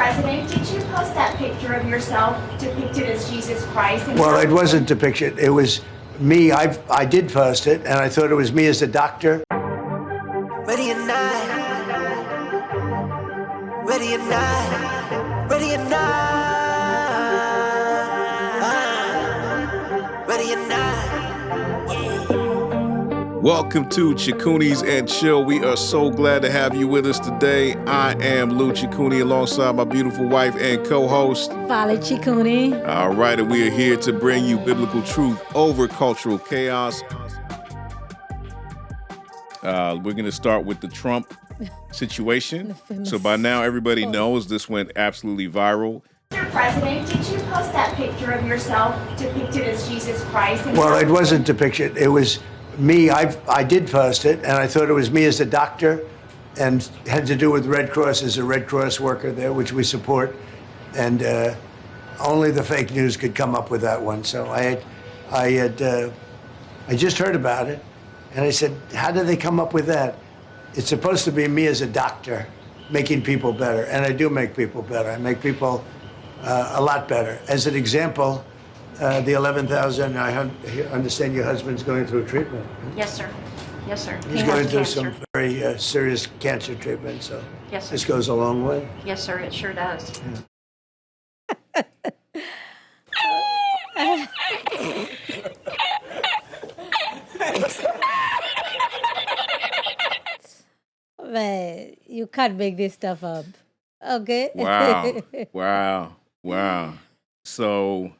President, did you post that picture of yourself depicted as Jesus Christ? Well, it wasn't depicted. It was me. I did post it, and I thought it was me as a doctor. Ready or not, ready or not, ready or not, ready or not. Welcome to Chikunis and Chill. We are so glad to have you with us today. I am Lou Chikuni alongside my beautiful wife and co-host, Vale Chikuni. All right, and we are here to bring you biblical truth over cultural chaos. We're going to start with the Trump situation. So by now, everybody knows this went absolutely viral. Mr. President, did you post that picture of yourself depicted as Jesus Christ? Well, it wasn't depicted. It was me. I did post it, and I thought it was me as a doctor, and had to do with Red Cross as a Red Cross worker there, which we support. And only the fake news could come up with that one. So I just heard about it, and I said, how did they come up with that? It's supposed to be me as a doctor making people better, and I do make people better. I make people a lot better. As an example, the 11,000, I understand your husband's going through treatment. Yes, sir. Yes, sir. He's He going has through cancer. some very serious cancer treatment, so Yes, sir. this goes a long way. Yes, sir. It sure does. Man, you can't make this stuff up. Okay? Wow. So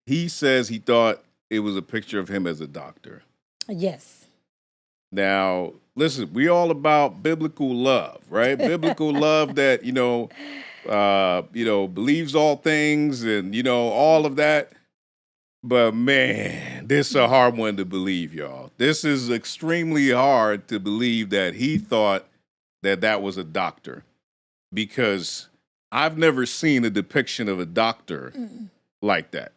he says he thought it was a picture of him as a doctor. Yes. Now, listen, we all about biblical love, right? Biblical love that, believes all things and, all of that. But man, this is a hard one to believe, y'all. This is extremely hard to believe that he thought that that was a doctor, because I've never seen a depiction of a doctor like that.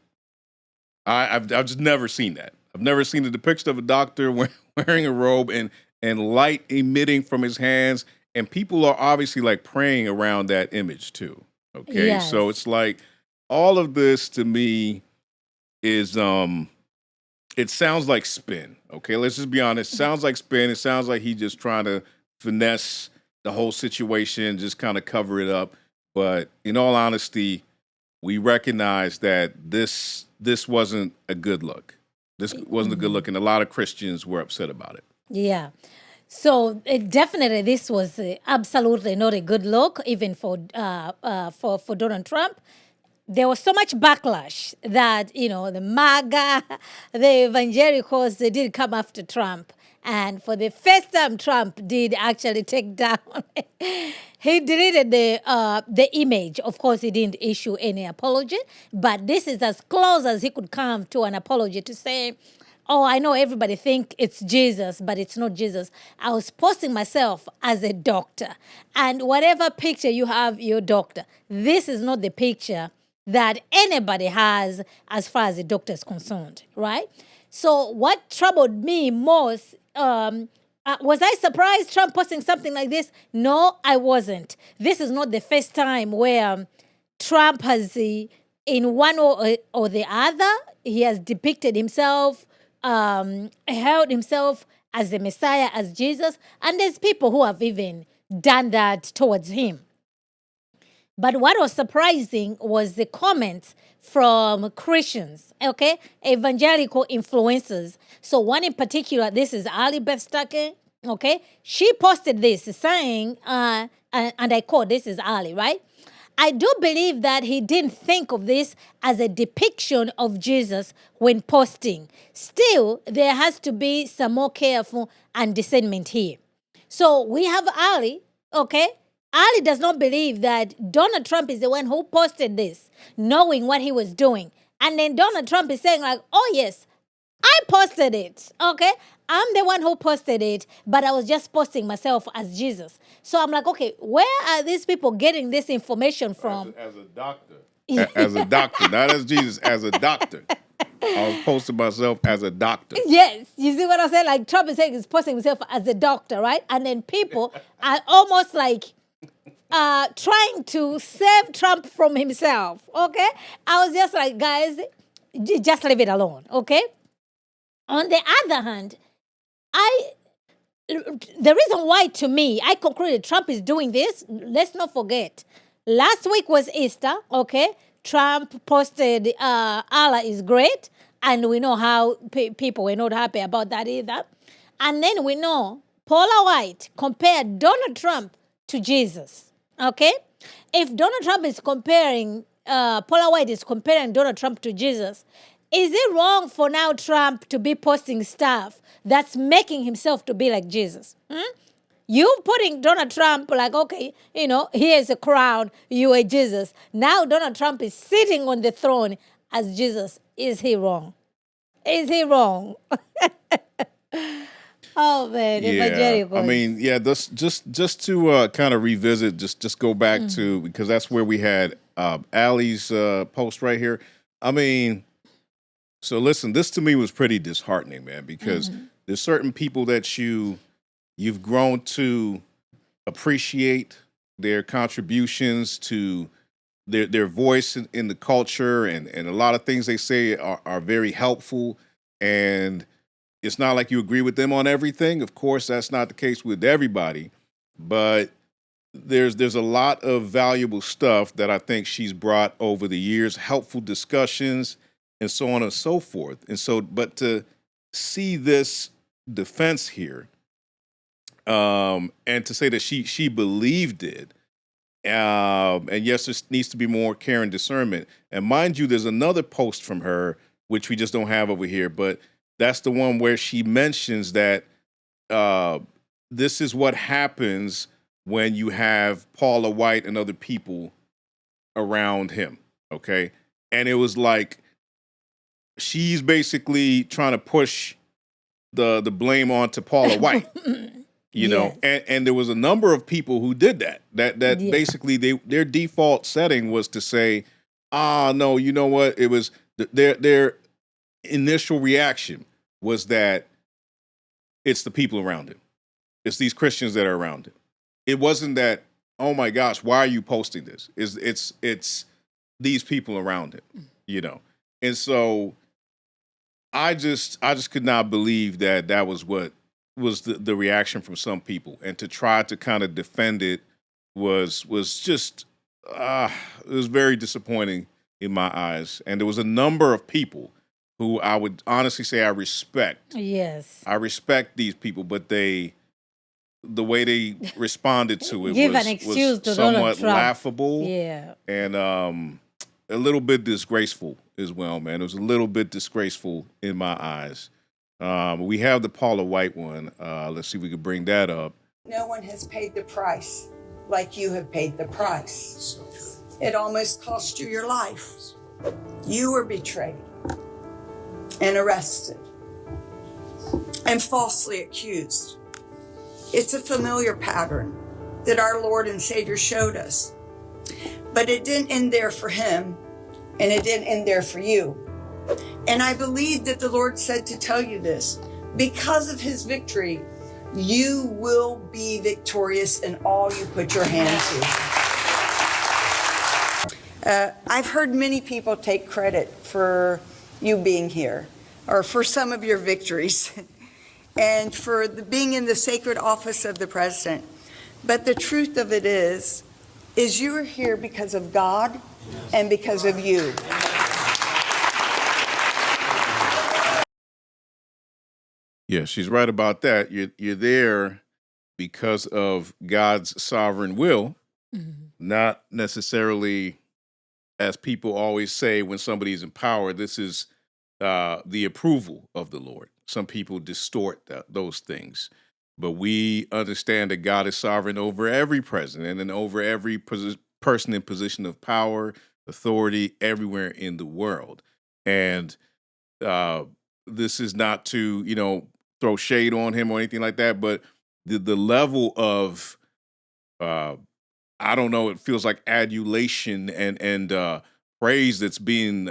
I've just never seen that. I've never seen a depiction of a doctor wearing a robe and light emitting from his hands. And people are obviously like praying around that image too. Okay. Yes. So it's like all of this to me is, it sounds like spin. Okay. Let's just be honest. It sounds like spin. It sounds like he's just trying to finesse the whole situation, just kind of cover it up. But in all honesty, we recognize that this wasn't a good look. This wasn't a good look, and a lot of Christians were upset about it. Yeah. So definitely this was absolutely not a good look, even for Donald Trump. There was so much backlash that, the MAGA, the evangelicals, they did come after Trump. And for the first time, Trump did actually take down. He deleted the image. Of course, he didn't issue any apology, but this is as close as he could come to an apology to say, oh, I know everybody think it's Jesus, but it's not Jesus. I was posting myself as a doctor. And whatever picture you have, your doctor, this is not the picture that anybody has as far as the doctor is concerned, right? So what troubled me most, was I surprised Trump posting something like this? No, I wasn't. This is not the first time where Trump has, in one or the other, he has depicted himself, held himself as the Messiah, as Jesus, and there's people who have even done that towards him. But what was surprising was the comments from Christians, okay, evangelical influencers. So one in particular, this is Ali Beth-Stuckey, okay, she posted this saying, and I quote, this is Ali, right? I do believe that he didn't think of this as a depiction of Jesus when posting. Still, there has to be some more careful and discernment here. So we have Ali, okay? Ali does not believe that Donald Trump is the one who posted this, knowing what he was doing. And then Donald Trump is saying like, oh yes, I posted it, okay? I'm the one who posted it, but I was just posting myself as Jesus. So I'm like, okay, where are these people getting this information from? As a doctor. As a doctor, not as Jesus, as a doctor. I was posting myself as a doctor. Yes, you see what I'm saying? Like Trump is saying he's posting himself as a doctor, right? And then people are almost like trying to save Trump from himself. Okay, I was just like, guys, just leave it alone. Okay. On the other hand, the reason why, to me, I concluded Trump is doing this, let's not forget, last week was Easter, okay? Trump posted, Allah is great, and we know how people were not happy about that either. And then we know Paula White compared Donald Trump to Jesus, okay? If Donald Trump is comparing, Paula White is comparing Donald Trump to Jesus, is it wrong for now Trump to be posting stuff that's making himself to be like Jesus? You putting Donald Trump like, okay, here's a crown, you are Jesus. Now Donald Trump is sitting on the throne as Jesus. Is he wrong? Is he wrong? Oh man, evangelicals. I mean, this just to kind of revisit, just go back to, because that's where we had Allie's post right here. I mean, so listen, this to me was pretty disheartening, man, because there's certain people that you've grown to appreciate their contributions to their voice in the culture, and a lot of things they say are very helpful. And it's not like you agree with them on everything. Of course, that's not the case with everybody, but there's a lot of valuable stuff that I think she's brought over the years, helpful discussions, and so on and so forth. And so, but to see this defense here, and to say that she believed it, and yes, there needs to be more care and discernment. And mind you, there's another post from her, which we just don't have over here, but that's the one where she mentions that this is what happens when you have Paula White and other people around him, okay? And it was like, she's basically trying to push the blame onto Paula White, you know, and there was a number of people who did that basically their default setting was to say, no, you know what? It was their initial reaction was that it's the people around him. It's these Christians that are around him. It wasn't that, oh my gosh, why are you posting this? It's these people around him, you know? And so I just could not believe that was what was the reaction from some people, and to try to kind of defend it was just it was very disappointing in my eyes. And there was a number of people who I would honestly say I respect. Yes, I respect these people, but the way they responded to it was somewhat laughable, and a little bit disgraceful as well, man. It was a little bit disgraceful in my eyes. We have the Paula White one. Let's see if we can bring that up. No one has paid the price like you have paid the price. It almost cost you your life. You were betrayed and arrested and falsely accused. It's a familiar pattern that our Lord and Savior showed us. But it didn't end there for him, and it didn't end there for you. And I believe that the Lord said to tell you this. Because of his victory, you will be victorious in all you put your hand to. I've heard many people take credit for you being here, or for some of your victories, and for being in the sacred office of the president. But the truth of it is you are here because of God and because of you. Yeah, she's right about that. You're there because of God's sovereign will, not necessarily, as people always say when somebody's in power, this is the approval of the Lord. Some people distort those things. But we understand that God is sovereign over every president and over every person in position of power, authority, everywhere in the world. And this is not to, throw shade on him or anything like that, but the level of, I don't know, it feels like adulation and praise that's being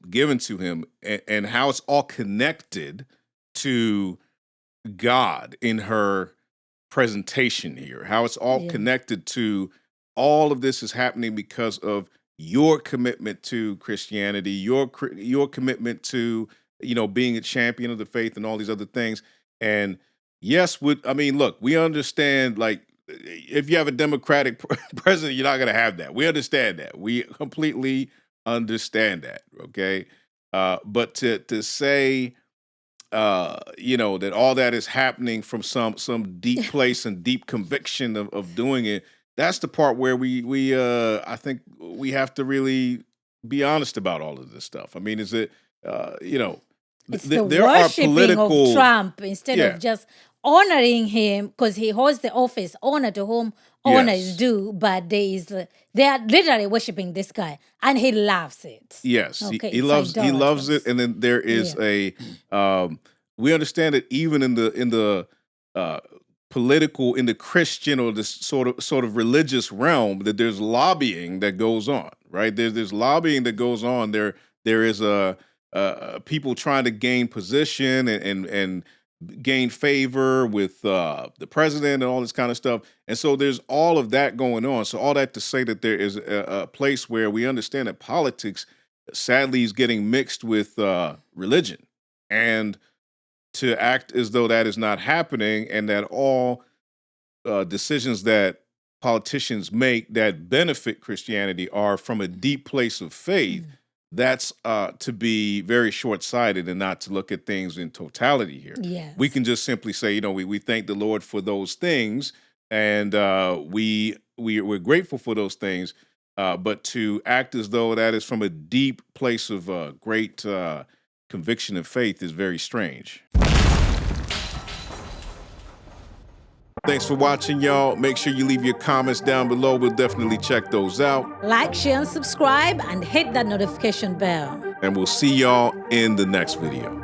given to him, and how it's all connected to God in her presentation here, how it's all connected to all of this is happening because of your commitment to Christianity, your commitment to, being a champion of the faith and all these other things. And yes, look, we understand, like, if you have a Democratic president, you're not going to have that. We understand that. We completely understand that. Okay. But to say, that all that is happening from some deep place and deep conviction of doing it, that's the part where we I think we have to really be honest about all of this stuff. I mean, is it, It's the there are worshiping political of Trump instead Yeah. of just honoring him because he holds the office. Honor to whom honor Yes. is due, but they are literally worshiping this guy, and he loves it. Yes, Okay, he it's loves it, idolatrous. and then there is we understand that even in the political, in the Christian or the sort of religious realm, that there's lobbying that goes on, right? There's lobbying that goes on. There is people trying to gain position and gain favor with the president and all this kind of stuff. And so there's all of that going on. So all that to say that there is a place where we understand that politics, sadly, is getting mixed with religion, and to act as though that is not happening and that all decisions that politicians make that benefit Christianity are from a deep place of faith, that's to be very short-sighted and not to look at things in totality here. Yes. We can just simply say, we thank the Lord for those things, and we're grateful for those things, but to act as though that is from a deep place of great conviction of faith is very strange. Thanks for watching, y'all. Make sure you leave your comments down below. We'll definitely check those out. Like, share, and subscribe, and hit that notification bell. And we'll see y'all in the next video.